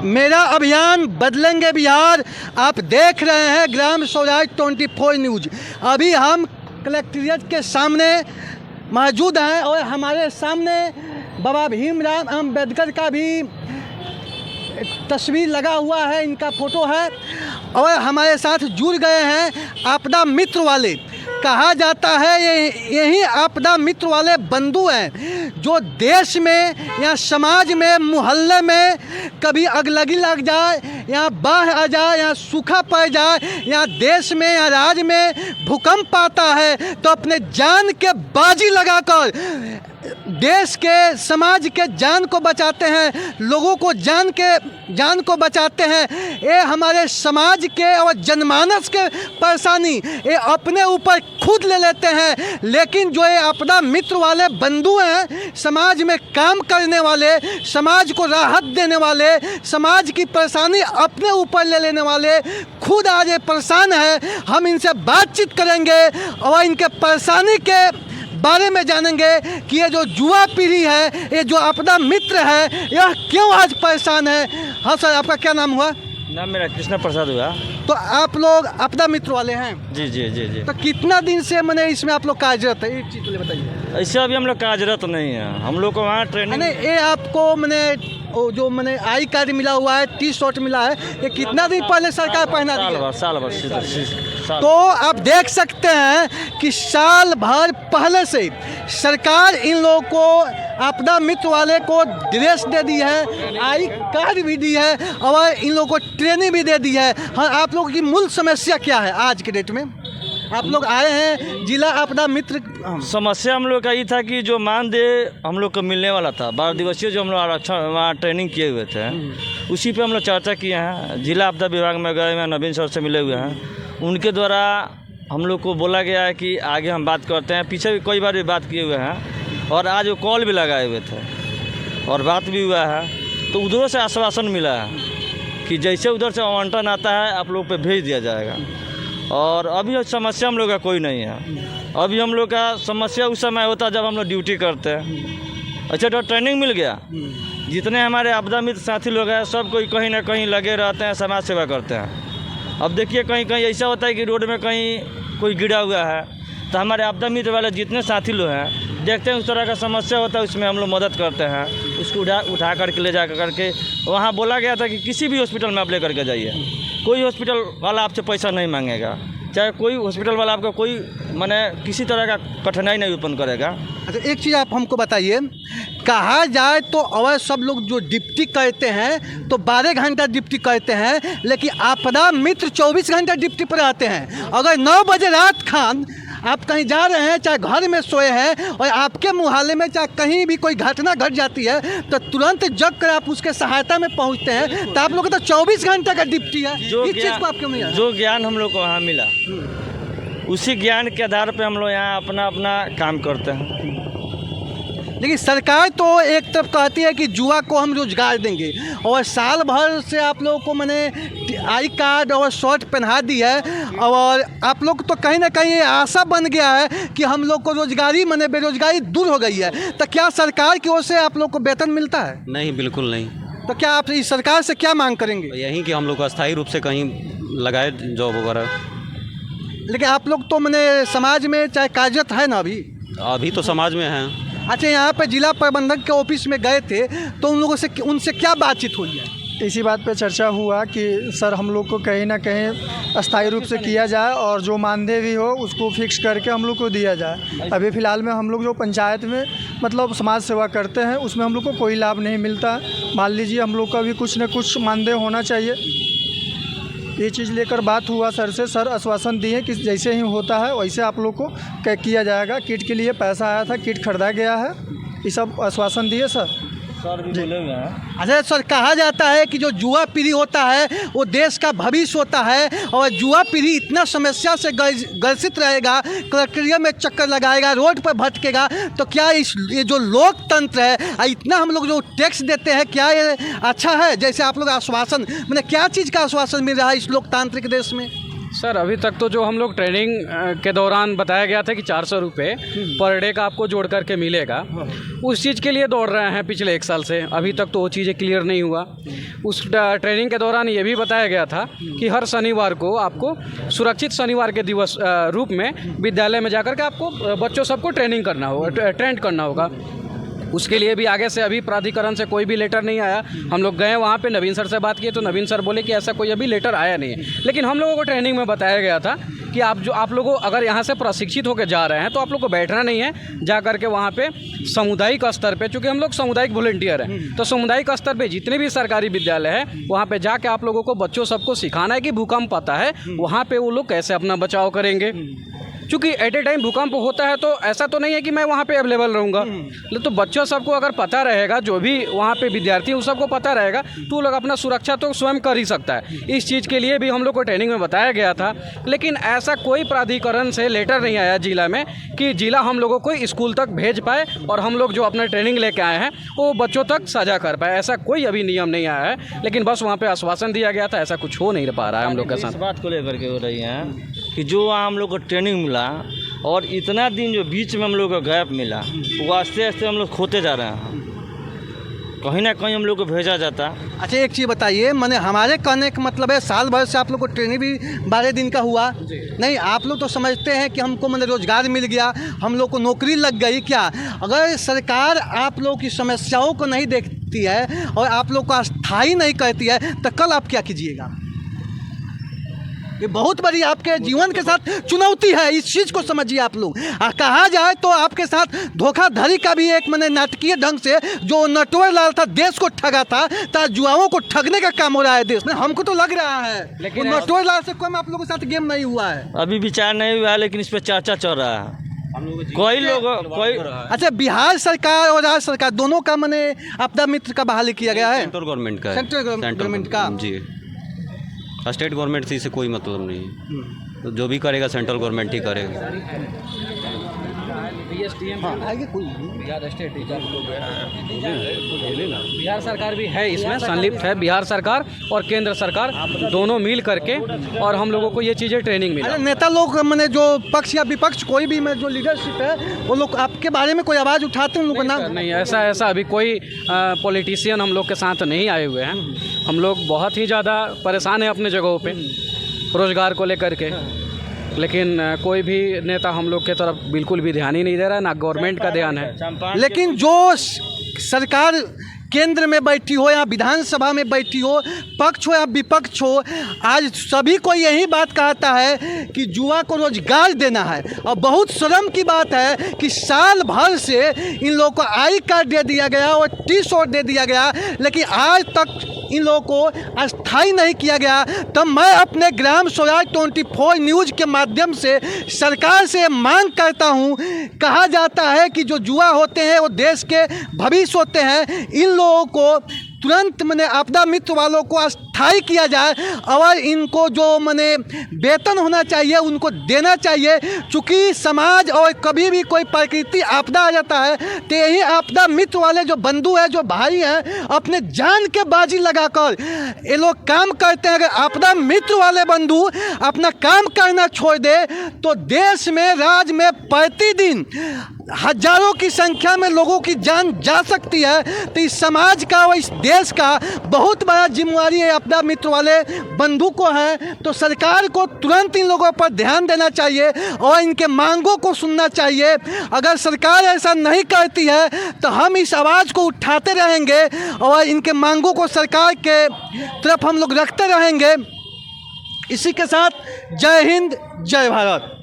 मेरा अभियान बदलेंगे बिहार। आप देख रहे हैं ग्राम स्वराज 24 न्यूज। अभी हम कलेक्ट्रेट के सामने मौजूद हैं और हमारे सामने बाबा भीमराव अम्बेडकर का भी तस्वीर लगा हुआ है, इनका फ़ोटो है। और हमारे साथ जुड़ गए हैं आपदा मित्र वाले। कहा जाता है यही आपदा मित्र वाले बंधु हैं जो देश में या समाज में मोहल्ले में कभी अगलगी लग जाए या बाढ़ आ जाए या सूखा पड़ जाए या देश में या राज्य में भूकंप आता है तो अपने जान के बाजी लगाकर देश के समाज के जान को बचाते हैं, लोगों को जान को बचाते हैं। ये हमारे समाज के और जनमानस के परेशानी ये अपने ऊपर खुद ले लेते हैं। लेकिन जो ये आपदा मित्र वाले बंधु हैं, समाज में काम करने वाले, समाज को राहत देने वाले, समाज की परेशानी अपने ऊपर ले लेने वाले खुद आज ये परेशान है। हम इनसे बातचीत करेंगे और इनके परेशानी के बारे में जानेंगे कि ये जो युवा पीढ़ी है, ये जो आपदा मित्र है, यह क्यों आज परेशान है। हाँ सर, आपका क्या नाम हुआ? नाम मेरा कृष्णा प्रसाद हुआ। तो आप लोग आपदा मित्र वाले हैं? जी जी जी जी। तो कितना दिन से मैंने इसमें आप लोग कार्यरत है, एक चीज़ तो बताइए। ऐसे अभी हम लोग कार्यरत नहीं है, हम लोग को वहाँ ट्रेनिंग। नहीं, ये आपको मैंने जो मैंने आई कार्ड मिला हुआ है, टी शर्ट मिला है, ये कितना दिन पहले सरकार पहना दी है? साल भर तो आप देख सकते हैं कि साल भर पहले से सरकार इन लोगों को आपदा मित्र वाले को ड्रेस दे दी है, आई कार्ड भी दी है और इन लोगों को ट्रेनिंग भी दे दी है। हाँ, आप लोगों की मूल समस्या क्या है आज के डेट में? आप लोग आए हैं जिला आपदा मित्र। समस्या हम लोग का ये था कि जो मानदेय हम लोग को मिलने वाला था 12 दिवसीय जो हम लोग आरक्षण वहाँ ट्रेनिंग किए हुए थे, उसी पे हम लोग चर्चा किए हैं। जिला आपदा विभाग में गए हैं, नवीन सर से मिले हुए हैं। उनके द्वारा हम लोग को बोला गया है कि आगे हम बात करते हैं। पीछे भी कई बार भी बात किए हुए हैं और आज वो कॉल भी लगाए हुए थे और बात भी हुआ है। तो उधरों से आश्वासन मिला है कि जैसे उधर से आवंटन आता है आप लोग पे भेज दिया जाएगा। और अभी समस्या हम लोग का कोई नहीं है। अभी हम लोग का समस्या उस समय होता है जब हम लोग ड्यूटी करते हैं। अच्छा, तो ट्रेनिंग मिल गया। जितने हमारे आपदा मित्र साथी लोग हैं सब कोई कहीं ना कहीं लगे रहते हैं, समाज सेवा करते हैं। अब देखिए कहीं कहीं ऐसा होता है कि रोड में कहीं कोई गिरा हुआ है तो हमारे आपदा मित्र वाले जितने साथी लोग हैं देखते हैं उस तरह का समस्या होता है, उसमें हम लोग मदद करते हैं। उसको उठा करके ले जा करके वहाँ बोला गया था कि किसी भी हॉस्पिटल में आप ले करके जाइए, कोई हॉस्पिटल वाला आपसे पैसा नहीं मांगेगा, चाहे कोई हॉस्पिटल वाला आपका कोई माने किसी तरह का कठिनाई नहीं उत्पन्न करेगा। अच्छा, एक चीज़ आप हमको बताइए, कहा जाए तो अवश्य सब लोग जो ड्यूटी करते हैं तो 12 घंटा ड्यूटी करते हैं, लेकिन आपदा मित्र 24 घंटा ड्यूटी पर रहते हैं। अगर 9 बजे रात खान आप कहीं जा रहे हैं, चाहे घर में सोए हैं और आपके मुहल्ले में चाहे कहीं भी कोई घटना घट जाती है तो तुरंत जग कर आप उसके सहायता में पहुंचते हैं। तो आप लोग को तो 24 घंटे का ड्यूटी है। इस चीज़ को आप क्यों नहीं? जो ज्ञान हम लोग को वहाँ मिला उसी ज्ञान के आधार पर हम लोग यहाँ अपना अपना काम करते हैं। लेकिन सरकार तो एक तरफ कहती है कि युवा को हम रोजगार देंगे और साल भर से आप लोगों को मैंने आई कार्ड और शर्ट पहना दी है और आप लोग तो कहीं ना कहीं आशा बन गया है कि हम लोग को रोजगारी मैंने बेरोजगारी दूर हो गई है। तो क्या सरकार की ओर से आप लोग को वेतन मिलता है? नहीं, बिल्कुल नहीं। तो क्या आप इस सरकार से क्या मांग करेंगे? यही कि हम लोग को अस्थायी रूप से कहीं लगाए जॉब वगैरह। लेकिन आप लोग तो मैंने समाज में चाहे कार्यरत है ना अभी तो समाज में हैं। अच्छा, यहाँ पे जिला प्रबंधक के ऑफिस में गए थे तो उन लोगों से उनसे क्या बातचीत हुई है? इसी बात पे चर्चा हुआ कि सर हम लोग को कहीं ना कहीं अस्थायी रूप से किया जाए और जो मानदेय भी हो उसको फिक्स करके हम लोग को दिया जाए। अभी फ़िलहाल में हम लोग जो पंचायत में मतलब समाज सेवा करते हैं उसमें हम लोग को कोई लाभ नहीं मिलता। मान लीजिए हम लोग का भी कुछ न कुछ मानदेय होना चाहिए। ये चीज़ लेकर बात हुआ सर से, सर आश्वासन दिए कि जैसे ही होता है वैसे आप लोग को किया जाएगा। किट के लिए पैसा आया था, किट खरीदा गया है, ये सब आश्वासन दिए सर भी बोले हुए हैं। अच्छा सर, कहा जाता है कि जो युवा पीढ़ी होता है वो देश का भविष्य होता है और युवा पीढ़ी इतना समस्या से ग्रसित रहेगा, कलेक्ट्रेट में चक्कर लगाएगा, रोड पर भटकेगा, तो क्या ये जो लोकतंत्र है, इतना हम लोग जो टैक्स देते हैं, क्या ये अच्छा है? जैसे आप लोग आश्वासन मैंने क्या चीज़ का आश्वासन मिल रहा है इस लोकतांत्रिक देश में? सर अभी तक तो जो हम लोग ट्रेनिंग के दौरान बताया गया था कि 400 रुपये पर डे का आपको जोड़ करके मिलेगा, उस चीज़ के लिए दौड़ रहे हैं पिछले 1 साल से। अभी तक तो वो चीज़ें क्लियर नहीं हुआ। उस ट्रेनिंग के दौरान ये भी बताया गया था कि हर शनिवार को आपको सुरक्षित शनिवार के दिवस रूप में विद्यालय में जाकर के आपको बच्चों सबको ट्रेनिंग करना होगा, ट्रेंड करना होगा। उसके लिए भी आगे से अभी प्राधिकरण से कोई भी लेटर नहीं आया। हम लोग गए वहाँ पे, नवीन सर से बात किए तो नवीन सर बोले कि ऐसा कोई अभी लेटर आया नहीं है। लेकिन हम लोगों को ट्रेनिंग में बताया गया था कि आप लोगों अगर यहाँ से प्रशिक्षित होकर जा रहे हैं तो आप लोग को बैठना नहीं है, जा करके वहाँ पे सामुदायिक स्तर पे, चूँकि हम लोग सामुदायिक वॉलंटियर हैं, तो सामुदायिक स्तर पे जितने भी सरकारी विद्यालय है वहाँ पे जाके आप लोगों को बच्चों सबको सिखाना है कि भूकंप आता है, वहाँ पे वो लोग कैसे अपना बचाव करेंगे। क्योंकि एट ए टाइम भूकंप होता है तो ऐसा तो नहीं है कि मैं वहाँ पे अवेलेबल रहूँगा, तो बच्चों सबको अगर पता रहेगा, जो भी वहाँ पे विद्यार्थी हैं उन सबको पता रहेगा, तो लोग अपना सुरक्षा तो स्वयं कर ही सकता है। इस चीज़ के लिए भी हम लोग को ट्रेनिंग में बताया गया था। लेकिन ऐसा कोई प्राधिकरण से लेटर नहीं आया जिला में कि जिला हम लोगों को स्कूल तक भेज पाए और हम लोग जो अपना ट्रेनिंग लेके आए हैं वो बच्चों तक साझा कर पाए। ऐसा कोई अभी नियम नहीं आया है, लेकिन बस वहाँ पर आश्वासन दिया गया था, ऐसा कुछ हो नहीं पा रहा है हम लोग के साथ। इस बात को लेकर के हो रही है कि जो हम लोग को ट्रेनिंग मिला और इतना दिन जो बीच में हम लोग को गैप मिला, वो आस्ते आस्ते हम लोग खोते जा रहे हैं। कहीं ना कहीं हम लोग को भेजा जाता। अच्छा एक चीज़ बताइए, मैंने हमारे कहने का मतलब है साल भर से आप लोग को ट्रेनिंग भी 12 दिन का हुआ नहीं। आप लोग तो समझते हैं कि हमको मैंने रोज़गार मिल गया, हम लोग को नौकरी लग गई। क्या अगर सरकार आप लोग की समस्याओं को नहीं देखती है और आप लोग को अस्थायी नहीं कहती है तो कल आप क्या कीजिएगा? ये बहुत बड़ी आपके जीवन के साथ चुनौती है, इस चीज़ को समझिए आप लोग। कहा जाए तो आपके साथ धोखाधड़ी का भी एक मैंने नाटकीय ढंग से जो नटवर लाल था देश को ठगा था, युवाओं को ठगने का काम हो रहा है देश में। हमको तो लग रहा है लेकिन नटवर लाल से कोई आप लोगों के साथ गेम नहीं हुआ है, अभी विचार नहीं हुआ है, लेकिन इस पर चर्चा चल रहा है। कोई अच्छा बिहार सरकार और राज्य सरकार दोनों का मैंने आपदा मित्र का बहाली किया गया है। सेंट्रल गवर्नमेंट का, सेंट्रल गवर्नमेंट का जी, स्टेट गवर्नमेंट से इसे कोई मतलब नहीं है। तो जो भी करेगा सेंट्रल गवर्नमेंट ही करेगा। बिहार सरकार भी है इसमें संलिप्त है, बिहार सरकार और केंद्र सरकार दोनों मिल करके, और हम लोगों को ये चीज़ें ट्रेनिंग मिला। नेता लोग मैंने जो पक्ष या विपक्ष कोई भी मैं जो लीडरशिप है वो लोग आपके बारे में कोई आवाज़ उठाते हैं? उन लोगों का नाम नहीं, ऐसा अभी कोई पॉलिटिशियन हम लोग के साथ नहीं आए हुए हैं। हम लोग बहुत ही ज़्यादा परेशान हैं अपने जगहों पे रोज़गार को लेकर के, लेकिन कोई भी नेता हम लोग के तरफ बिल्कुल भी ध्यान ही नहीं दे रहा है, ना गवर्नमेंट का ध्यान है। लेकिन जो सरकार केंद्र में बैठी हो या विधानसभा में बैठी हो, पक्ष हो या विपक्ष हो, आज सभी को यही बात कहता है कि युवा को रोजगार देना है। और बहुत शर्म की बात है कि साल भर से इन लोगों को आई कार्ड दे दिया गया और टी-शर्ट दे दिया गया, लेकिन आज तक इन लोगों को अस्थायी नहीं किया गया। तब मैं अपने ग्राम स्वराज 24 न्यूज़ के माध्यम से सरकार से मांग करता हूं। कहा जाता है कि जो युवा होते हैं वो देश के भविष्य होते हैं, इन लोगों को तुरंत मैंने आपदा मित्र वालों को अस्थायी किया जाए और इनको जो मैंने वेतन होना चाहिए उनको देना चाहिए। चूँकि समाज और कभी भी कोई प्रकृति आपदा आ जाता है तो यही आपदा मित्र वाले जो बंधु हैं, जो भाई हैं, अपने जान के बाजी लगाकर ये लोग काम करते हैं। अगर आपदा मित्र वाले बंधु अपना काम करना छोड़ दे तो देश में, राज्य में प्रतिदिन हजारों की संख्या में लोगों की जान जा सकती है। तो इस समाज का और इस देश का बहुत बड़ा जिम्मेवारी है आपदा मित्र वाले बंधु को है। तो सरकार को तुरंत इन लोगों पर ध्यान देना चाहिए और इनके मांगों को सुनना चाहिए। अगर सरकार ऐसा नहीं करती है तो हम इस आवाज़ को उठाते रहेंगे और इनके मांगों को सरकार के तरफ हम लोग रखते रहेंगे। इसी के साथ जय हिंद, जय भारत।